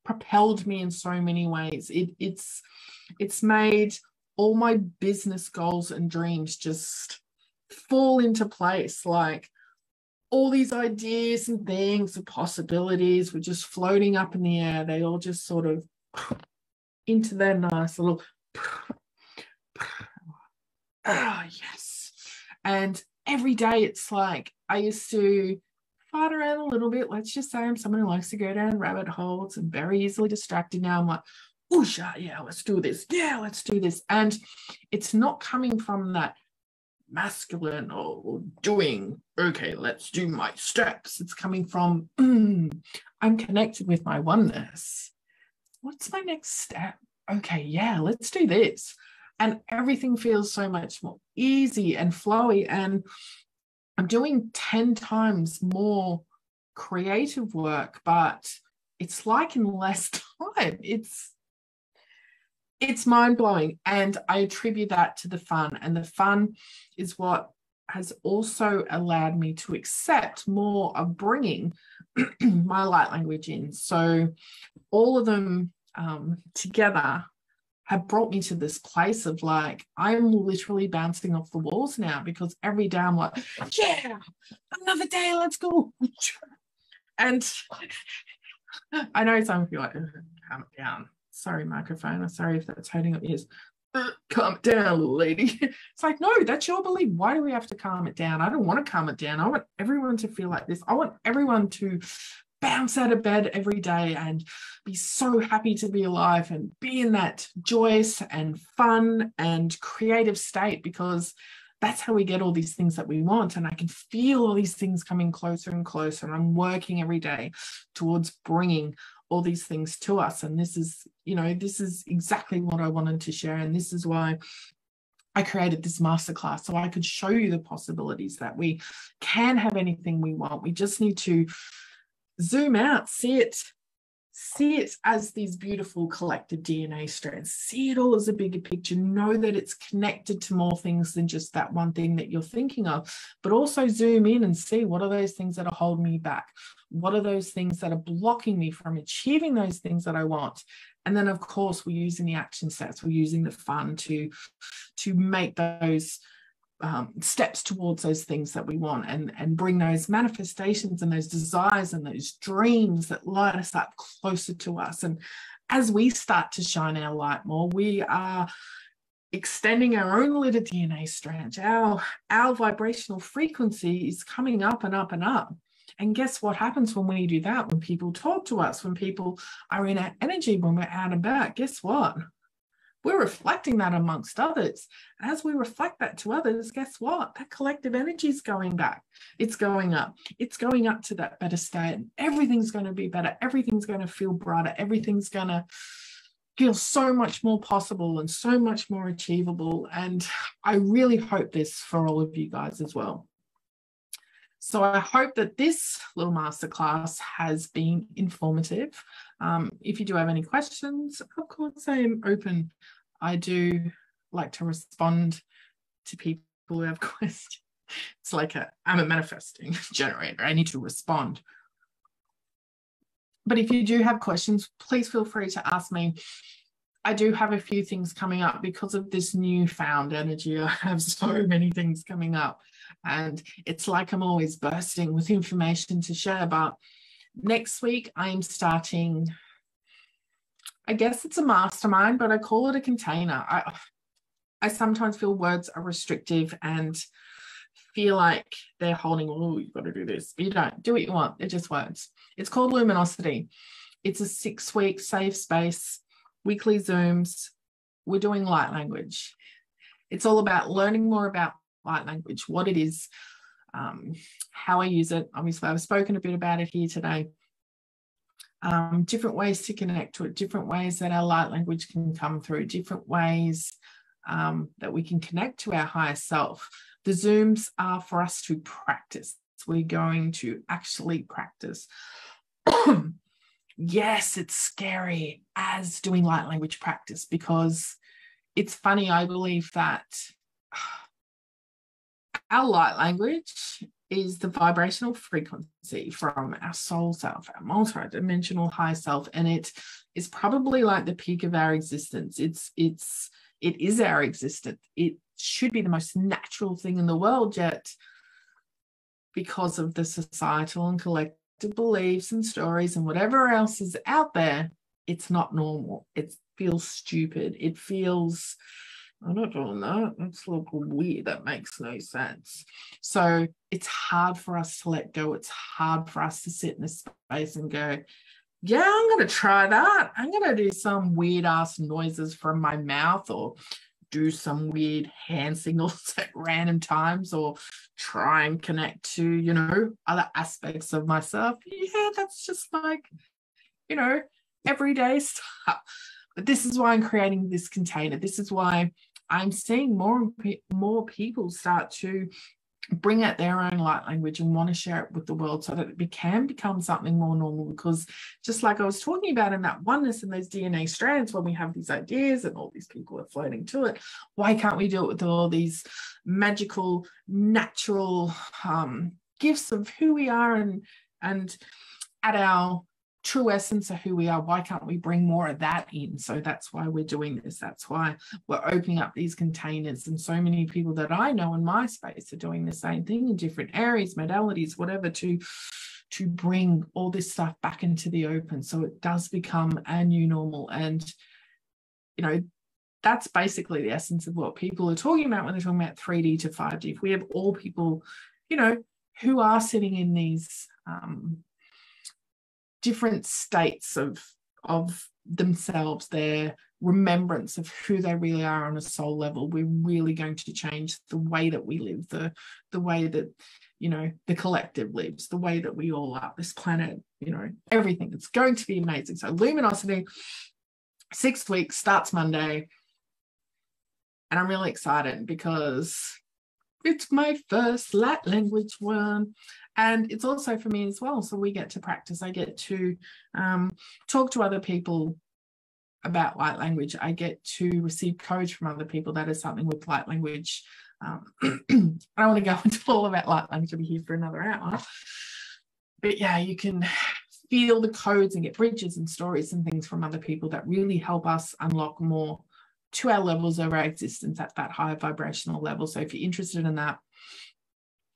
[SPEAKER 1] propelled me in so many ways. It's made all my business goals and dreams just fall into place. Like, all these ideas and things and possibilities were just floating up in the air. They all just sort of into their nice little, yes. And every day it's like, I used to fight around a little bit. Let's just say I'm someone who likes to go down rabbit holes and very easily distracted. Now I'm like, oh, yeah, let's do this. Yeah, let's do this. And it's not coming from that masculine or doing, okay, let's do my steps. It's coming from, I'm connected with my oneness. What's my next step? Okay, yeah, let's do this. And everything feels so much more easy and flowy. And I'm doing 10 times more creative work, but it's like in less time. It's mind-blowing, and I attribute that to the fun. And the fun is what has also allowed me to accept more of bringing my light language in. So all of them together have brought me to this place of like, I'm literally bouncing off the walls now, because every day I'm like, yeah, another day, let's go. And I know some of you are like, calm it down. Sorry, microphone. I'm sorry if that's hurting your ears. Calm it down, little lady. It's like, no, that's your belief. Why do we have to calm it down? I don't want to calm it down. I want everyone to feel like this. I want everyone to bounce out of bed every day and be so happy to be alive and be in that joyous and fun and creative state, because that's how we get all these things that we want. And I can feel all these things coming closer and closer. And I'm working every day towards bringing all these things to us. And this is exactly what I wanted to share. And this is why I created this masterclass, so I could show you the possibilities that we can have anything we want. We just need to zoom out, see it as these beautiful collective DNA strands, see it all as a bigger picture, know that it's connected to more things than just that one thing that you're thinking of, but also zoom in and see, what are those things that are holding me back? What are those things that are blocking me from achieving those things that I want? And then, of course, we're using the action steps, we're using the fun to make those steps towards those things that we want, and bring those manifestations and those desires and those dreams that light us up closer to us. And as we start to shine our light more, we are extending our own little DNA strands. Our vibrational frequency is coming up and up and up. And guess what happens when we do that? When people talk to us, when people are in our energy, when we're out and about, guess what? We're reflecting that amongst others. As we reflect that to others, guess what? That collective energy is going back. It's going up. It's going up to that better state. And everything's going to be better. Everything's going to feel brighter. Everything's going to feel so much more possible and so much more achievable. And I really hope this for all of you guys as well. So I hope that this little masterclass has been informative. If you do have any questions, of course, I am open. I do like to respond to people who have questions. It's like I'm a manifesting generator. I need to respond. But if you do have questions, please feel free to ask me. I do have a few things coming up because of this newfound energy. I have so many things coming up, and it's like I'm always bursting with information to share. But next week I'm starting, I guess it's a mastermind, but I call it a container. I sometimes feel words are restrictive and feel like they're holding, oh, you've got to do this. But you don't. Do what you want. They're just words. It's called Luminosity. It's a 6-week safe space, weekly Zooms. We're doing light language. It's all about learning more about light language, what it is, how I use it. Obviously, I've spoken a bit about it here today. different ways to connect to it, different ways that our light language can come through, different ways that we can connect to our higher self. The Zooms are for us to practice. We're going to actually practice. Yes, it's scary as doing light language practice, because it's funny, I believe that our light language is the vibrational frequency from our soul self, our multi-dimensional high self, and it is probably like the peak of our existence. It is our existence. It should be the most natural thing in the world, yet because of the societal and collective beliefs and stories and whatever else is out there, it's not normal. It feels stupid. It feels, I don't know, that's a little weird. That makes no sense. So it's hard for us to let go. It's hard for us to sit in this space and go, yeah, I'm going to try that. I'm going to do some weird ass noises from my mouth, or do some weird hand signals at random times, or try and connect to, other aspects of myself. Yeah, that's just like, everyday stuff. But this is why I'm creating this container. This is why I'm seeing more people start to bring out their own light language and want to share it with the world, so that it can become something more normal. Because just like I was talking about in that oneness and those DNA strands, when we have these ideas and all these people are floating to it, why can't we do it with all these magical, natural gifts of who we are and at our true essence of who we are? Why can't we bring more of that in? So that's why we're doing this. That's why we're opening up these containers. And so many people that I know in my space are doing the same thing in different areas, modalities, whatever, to bring all this stuff back into the open, so it does become a new normal. And that's basically the essence of what people are talking about when they're talking about 3D to 5D. If we have all people who are sitting in these different states of themselves, their remembrance of who they really are on a soul level, we're really going to change the way that we live, the way that the collective lives, the way that we all are, this planet, everything. It's going to be amazing. So Luminosity, 6 weeks, starts Monday, and I'm really excited because it's my first light language one. And it's also for me as well. So we get to practice. I get to talk to other people about light language. I get to receive codes from other people that is something with light language. I don't want to go into all about light language. I'll be here for another hour. But yeah, you can feel the codes and get bridges and stories and things from other people that really help us unlock more to our levels of our existence at that higher vibrational level. So if you're interested in that,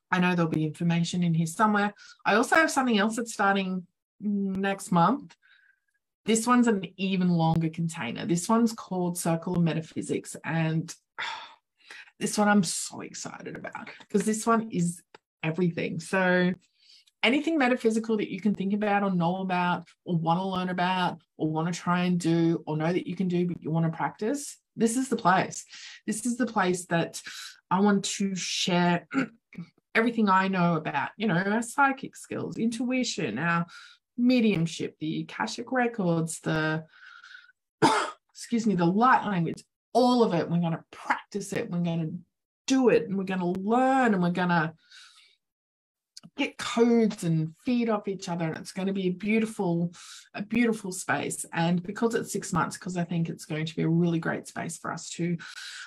[SPEAKER 1] I know there'll be information in here somewhere. I also have something else that's starting next month. This one's an even longer container. This one's called Circle of Metaphysics. And this one I'm so excited about, because this one is everything. So anything metaphysical that you can think about or know about or want to learn about or want to try and do or know that you can do but you want to practice, this is the place. This is the place that I want to share everything I know about, our psychic skills, intuition, our mediumship, the Akashic records, the light language, all of it. We're going to practice it. We're going to do it, and we're going to learn, and we're going to get codes and feed off each other, and it's going to be a beautiful space. And because it's 6 months, because I think it's going to be a really great space for us to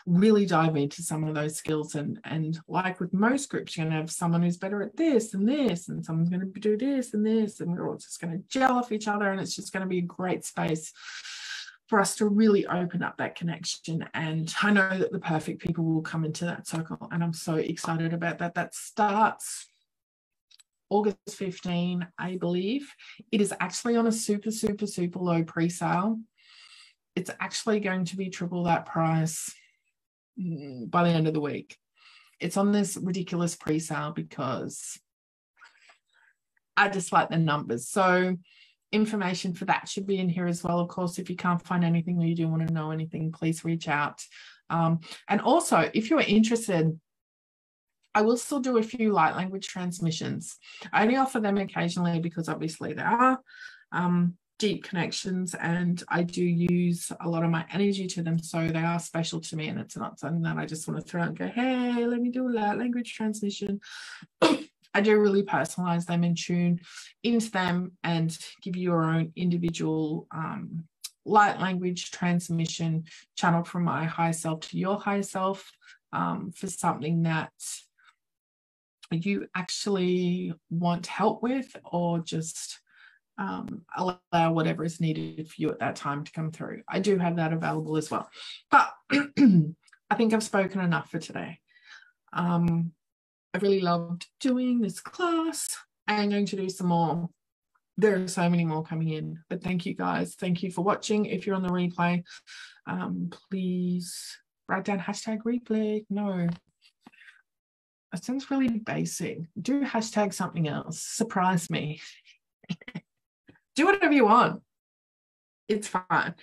[SPEAKER 1] really dive into some of those skills. And like with most groups, you're going to have someone who's better at this and this, and someone's going to do this and this, and we're all just going to gel off each other, and it's just going to be a great space for us to really open up that connection. And I know that the perfect people will come into that circle, and I'm so excited about that. That starts August 15, I believe. It is actually on a super, super, super low pre-sale. It's actually going to be triple that price by the end of the week. It's on this ridiculous pre-sale because I just like the numbers. So information for that should be in here as well. Of course, if you can't find anything or you do want to know anything, please reach out. And also, if you are interested, I will still do a few light language transmissions. I only offer them occasionally because obviously they are deep connections, and I do use a lot of my energy to them, so they are special to me, and it's not something that I just want to throw out and go, hey, let me do a light language transmission. I do really personalize them and tune into them and give you your own individual light language transmission channeled from my higher self to your higher self, for something that you actually want help with, or just allow whatever is needed for you at that time to come through. I do have that available as well. But I think I've spoken enough for today. I really loved doing this class. I'm going to do some more. There are so many more coming in, but thank you guys. Thank you for watching. If you're on the replay, please write down hashtag replay. No, it sounds really basic. Do hashtag something else. Surprise me. Do whatever you want. It's fine.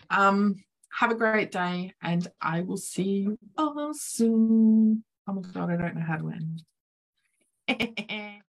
[SPEAKER 1] Have a great day, and I will see you all soon. Oh my God, I don't know how to end.